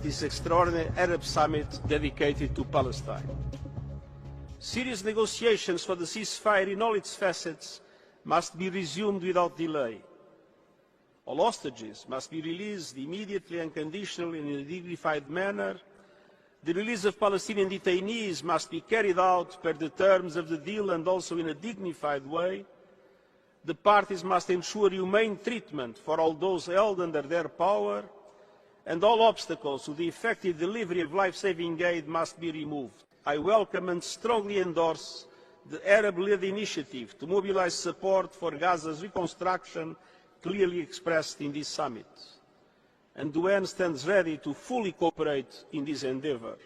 this extraordinary Arab summit dedicated to Palestine. Serious negotiations for the ceasefire in all its facets must be resumed without delay. All hostages must be released immediately and conditionally in a dignified manner. The release of Palestinian detainees must be carried out per the terms of the deal and also in a dignified way. The parties must ensure humane treatment for all those held under their power, and all obstacles to the effective delivery of life-saving aid must be removed. I welcome and strongly endorse the Arab-led initiative to mobilise support for Gaza's reconstruction clearly expressed in this summit, and the UN stands ready to fully cooperate in this endeavour.